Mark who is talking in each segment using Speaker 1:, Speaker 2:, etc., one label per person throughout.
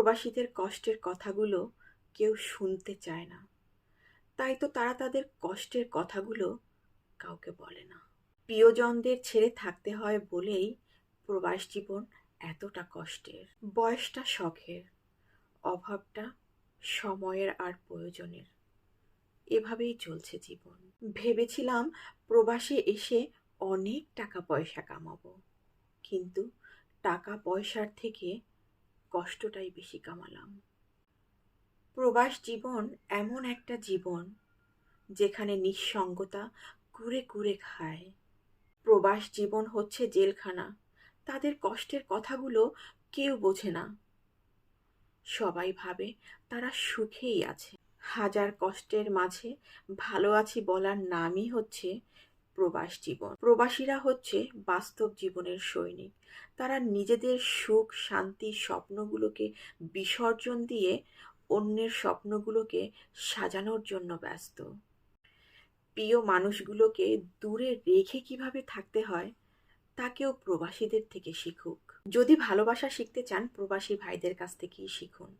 Speaker 1: প্রবাসীদের কষ্টের কথাগুলো কেউ শুনতে চায় না, তাই তো তারা তাদের কষ্টের কথাগুলো কাউকে বলে না। প্রিয়জনদের ছেড়ে থাকতে হয় বলেই প্রবাস জীবন এতটা কষ্টের। বয়সটা শখের, অভাবটা সময়ের আর প্রয়োজনের। এভাবেই চলছে জীবন। ভেবেছিলাম প্রবাসে এসে অনেক টাকা পয়সা কামাবো, কিন্তু টাকা পয়সার থেকে কষ্টটাই বেশি কামালাম। প্রবাস জীবন এমন একটা জীবন যেখানে নিঃসঙ্গতা কুরে কুরে খায়। প্রবাস জীবন হচ্ছে জেলখানা, তাদের কষ্টের কথাগুলো কেউ বোঝে না। সবাই ভাবে তারা সুখেই আছে। হাজার কষ্টের মাঝে ভালো আছি বলার নামই হচ্ছে প্রবাস জীবন। প্রবাসীরা হচ্ছে বাস্তব জীবনের সৈনিক। তারা নিজেদের সুখ শান্তি স্বপ্নগুলোকে বিসর্জন দিয়ে অন্যের স্বপ্নগুলোকে সাজানোর জন্য ব্যস্ত। প্রিয় মানুষগুলোকে দূরে রেখে কিভাবে থাকতে হয় তা কেউ প্রবাসীদের থেকে শিখুক। যদি ভালোবাসা শিখতে চান প্রবাসী ভাইদের কাছ থেকেই শিখুন।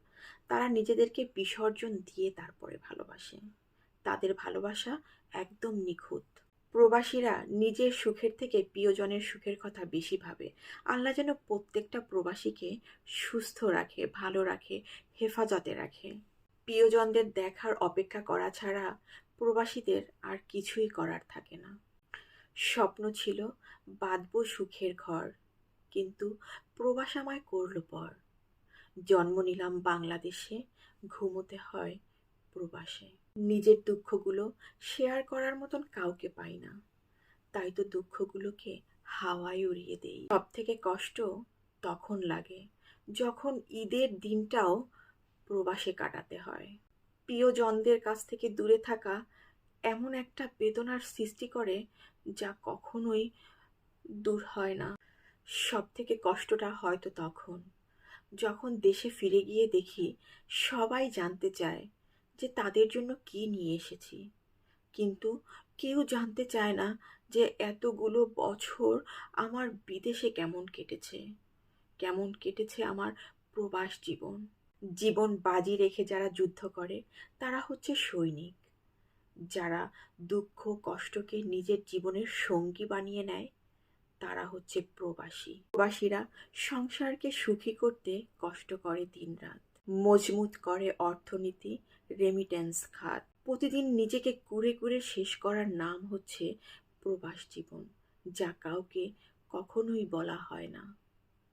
Speaker 1: তারা নিজেদেরকে বিসর্জন দিয়ে তারপরে ভালোবাসেন। তাদের ভালোবাসা একদম নিখুঁত। প্রবাসীরা নিজের সুখের থেকে প্রিয়জনের সুখের কথা বেশি ভাবে। আল্লাহ যেন প্রত্যেকটা প্রবাসীকে সুস্থ রাখে, ভালো রাখে, হেফাজতে রাখে। প্রিয়জনদের দেখার অপেক্ষা করা ছাড়া প্রবাসীদের আর কিছুই করার থাকে না। স্বপ্ন ছিল বাঁধবো সুখের ঘর, কিন্তু প্রবাস আমায় করলো পর। জন্ম নিলাম বাংলাদেশে, ঘুমোতে হয় প্রবাসে। নিজের দুঃখগুলো শেয়ার করার মতন কাউকে পাই না, তাই তো দুঃখগুলোকে হাওয়ায় উড়িয়ে দেই। সব থেকে কষ্ট তখন লাগে যখন ঈদের দিনটাও প্রবাসে কাটাতে হয়। প্রিয়জনদের কাছ থেকে দূরে থাকা এমন একটা বেদনার সৃষ্টি করে যা কখনোই দূর হয় না। সব থেকে কষ্টটা হয়তো তখন, যখন দেশে ফিরে গিয়ে দেখি সবাই জানতে চায় যে তাদের জন্য কি নিয়ে এসেছি, কিন্তু কেউ জানতে চায় না যে এতগুলো বছর আমার বিদেশে কেমন কেটেছে আমার প্রবাস জীবন। জীবন বাজি রেখে যারা যুদ্ধ করে তারা হচ্ছে সৈনিক। যারা দুঃখ কষ্টকে নিজের জীবনের সঙ্গী বানিয়ে নেয় তারা হচ্ছে প্রবাসী। প্রবাসীরা সংসারকে সুখী করতে কষ্ট করে দিনরাত, মজবুত করে অর্থনীতি, রেমিটেন্স খাত। প্রতিদিন নিজেকে কুরে কুরে শেষ করার নাম হচ্ছে প্রবাস জীবন, যা কাউকে কখনোই বলা হয় না।